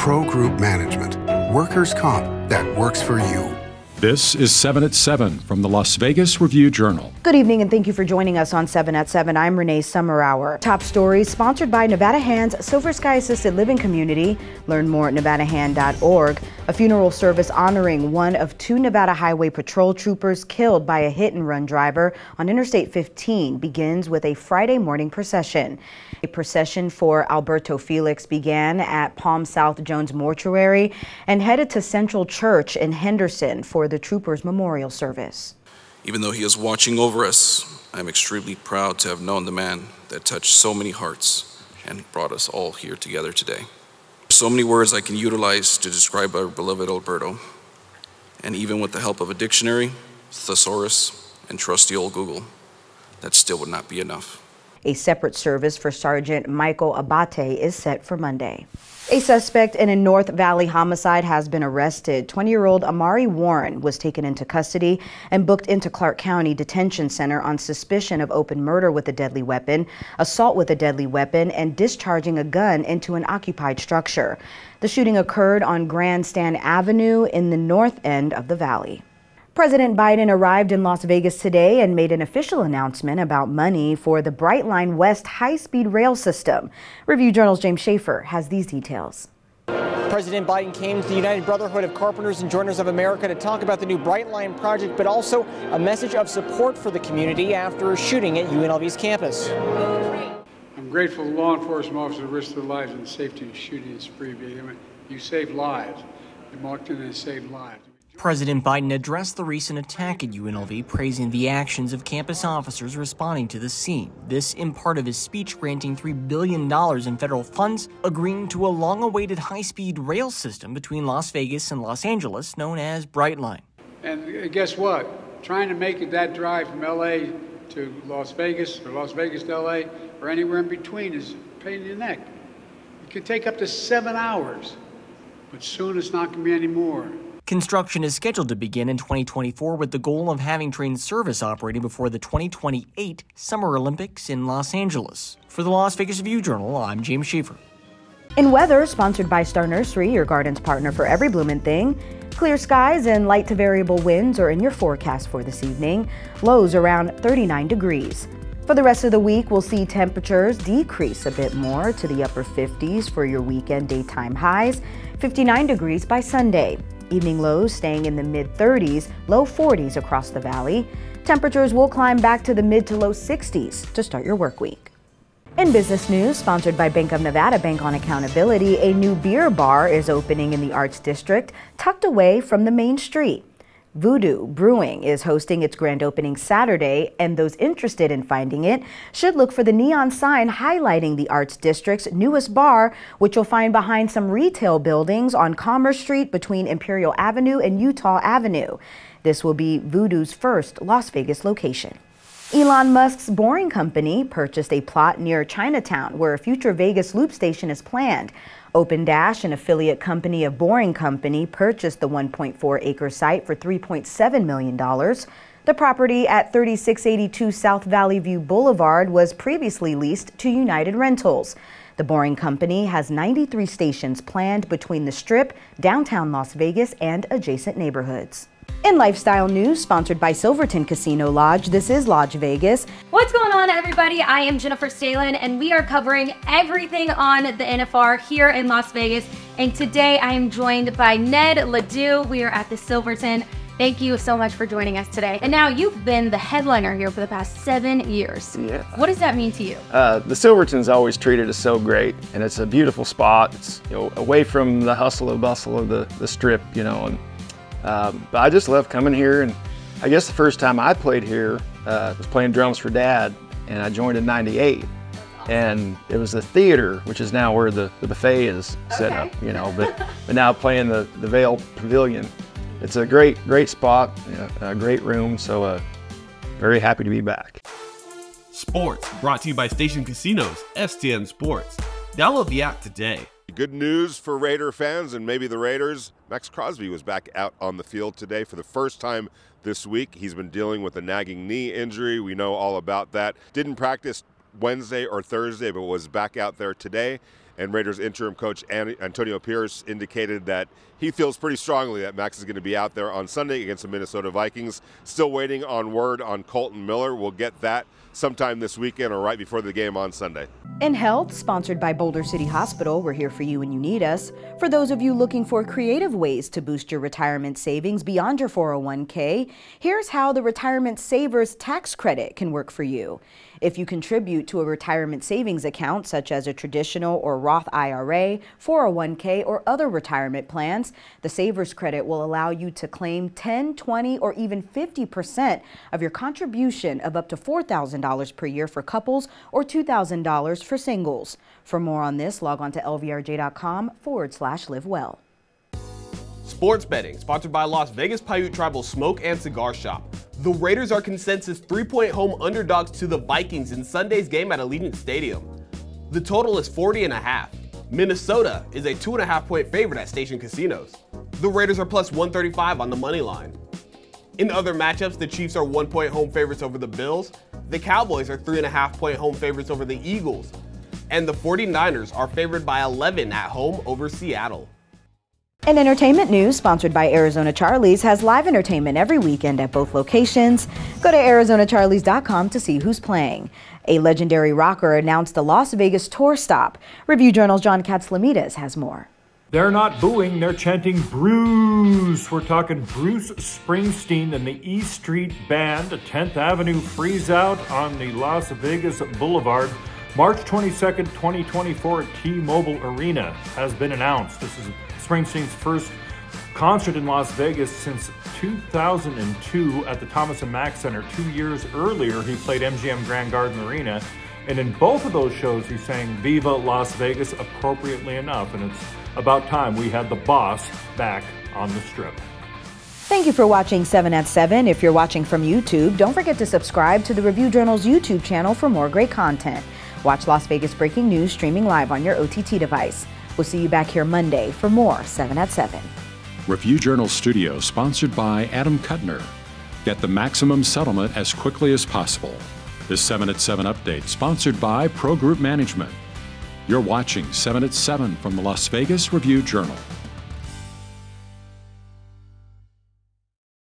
Pro Group Management. Workers' comp that works for you. This is 7 at 7 from the Las Vegas Review-Journal. Good evening and thank you for joining us on 7 at 7. I'm Renee Summerhour. Top stories sponsored by Nevada Hand's Silver Sky Assisted Living Community. Learn more at nevadahand.org. A funeral service honoring one of two Nevada Highway Patrol troopers killed by a hit-and-run driver on Interstate 15 begins with a Friday morning procession. A procession for Alberto Felix began at Palm South Jones Mortuary and headed to Central Church in Henderson for the troopers' memorial service. Even though he is watching over us, I am extremely proud to have known the man that touched so many hearts and brought us all here together today. So many words I can utilize to describe our beloved Alberto, and even with the help of a dictionary, thesaurus, and trusty old Google, that still would not be enough. A separate service for Sergeant Michael Abate is set for Monday. A suspect in a North Valley homicide has been arrested. 20-year-old Amari Warren was taken into custody and booked into Clark County Detention Center on suspicion of open murder with a deadly weapon, assault with a deadly weapon, and discharging a gun into an occupied structure. The shooting occurred on Grandstand Avenue in the north end of the valley. President Biden arrived in Las Vegas today and made an official announcement about money for the Brightline West high-speed rail system. Review-Journal's James Schaefer has these details. President Biden came to the United Brotherhood of Carpenters and Joiners of America to talk about the new Brightline project, but also a message of support for the community after a shooting at UNLV's campus. I'm grateful to law enforcement officers who risked their lives in the safety of shooting and spree. You saved lives. You marked in and saved lives. President Biden addressed the recent attack at UNLV, praising the actions of campus officers responding to the scene. This in part of his speech granting $3 billion in federal funds, agreeing to a long-awaited high-speed rail system between Las Vegas and Los Angeles known as Brightline. And guess what? Trying to make that drive from L.A. to Las Vegas, or Las Vegas to L.A., or anywhere in between is a pain in the neck. It could take up to 7 hours, but soon it's not going to be any more. Construction is scheduled to begin in 2024 with the goal of having train service operating before the 2028 Summer Olympics in Los Angeles. For the Las Vegas Review-Journal, I'm James Schaefer. In weather, sponsored by Star Nursery, your garden's partner for every blooming thing. Clear skies and light to variable winds are in your forecast for this evening. Lows around 39 degrees. For the rest of the week, we'll see temperatures decrease a bit more to the upper 50s for your weekend daytime highs. 59 degrees by Sunday. Evening lows staying in the mid-30s, low 40s across the valley. Temperatures will climb back to the mid to low 60s to start your work week. In business news, sponsored by Bank of Nevada Bank on Accountability, a new beer bar is opening in the Arts District, tucked away from the main street. Voodoo Brewing is hosting its grand opening Saturday, and those interested in finding it should look for the neon sign highlighting the Arts District's newest bar, which you'll find behind some retail buildings on Commerce Street between Imperial Avenue and Utah Avenue. This will be Voodoo's first Las Vegas location. Elon Musk's Boring Company purchased a plot near Chinatown where a future Vegas loop station is planned. Open Dash, an affiliate company of Boring Company, purchased the 1.4-acre site for $3.7 million. The property at 3682 South Valley View Boulevard was previously leased to United Rentals. The Boring Company has 93 stations planned between the Strip, downtown Las Vegas, and adjacent neighborhoods. In lifestyle news, sponsored by Silverton Casino Lodge, this is Lodge Vegas. What's going on, everybody? I am Jennifer Stalin, and we are covering everything on the NFR here in Las Vegas. And today I am joined by Ned Ledoux. We are at the Silverton. Thank you so much for joining us today. And now you've been the headliner here for the past 7 years. Yeah. What does that mean to you? The Silverton's always treated us so great, and it's a beautiful spot. It's away from the hustle and bustle of the Strip, and but I just love coming here. And I guess the first time I played here was playing drums for Dad, and I joined in '98. And it was the theater, which is now where the buffet is set up, but now playing the Vail Pavilion. It's a great spot, a great room, so very happy to be back. Sports, brought to you by Station Casinos, STN Sports. Download the app today. Good news for Raider fans and maybe the Raiders. Max Crosby was back out on the field today for the first time this week. He's been dealing with a nagging knee injury. We know all about that. Didn't practice Wednesday or Thursday, but was back out there today. And Raiders interim coach Antonio Pierce indicated that he feels pretty strongly that Max is going to be out there on Sunday against the Minnesota Vikings. Still waiting on word on Colton Miller. We'll get that sometime this weekend or right before the game on Sunday. In Health, sponsored by Boulder City Hospital, we're here for you when you need us. For those of you looking for creative ways to boost your retirement savings beyond your 401k, here's how the Retirement Savers tax credit can work for you. If you contribute to a retirement savings account, such as a traditional or Roth IRA, 401k, or other retirement plans, the Savers credit will allow you to claim 10, 20, or even 50% of your contribution of up to $4,000 per year for couples or $2,000 for singles. For more on this, log on to lvrj.com/livewell. Sports betting, sponsored by Las Vegas Paiute Tribal Smoke and Cigar Shop. The Raiders are consensus 3-point home underdogs to the Vikings in Sunday's game at Allegiant Stadium. The total is 40.5. Minnesota is a 2.5-point favorite at Station Casinos. The Raiders are plus 135 on the money line. In other matchups, the Chiefs are 1-point home favorites over the Bills. The Cowboys are 3.5-point home favorites over the Eagles. And the 49ers are favored by 11 at home over Seattle. In entertainment news, sponsored by Arizona Charlie's, has live entertainment every weekend at both locations. Go to ArizonaCharlies.com to see who's playing. A legendary rocker announced a Las Vegas tour stop. Review Journal's John Katzlamidas has more. They're not booing, they're chanting Bruce. We're talking Bruce Springsteen and the E Street Band, 10th Avenue Freeze Out on the Las Vegas Boulevard. March 22nd, 2024 at T-Mobile Arena has been announced. This is Springsteen's first concert in Las Vegas since 2002 at the Thomas & Mack Center. 2 years earlier, he played MGM Grand Garden Arena. And in both of those shows, he sang Viva Las Vegas appropriately enough. And it's about time we had the boss back on the Strip. Thank you for watching 7 at 7. If you're watching from YouTube, don't forget to subscribe to the Review Journal's YouTube channel for more great content. Watch Las Vegas breaking news streaming live on your OTT device. We'll see you back here Monday for more 7 at 7. Review Journal Studio, sponsored by Adam Kuttner. Get the maximum settlement as quickly as possible. This 7 at 7 update, sponsored by Pro Group Management. You're watching 7 at 7 from the Las Vegas Review Journal.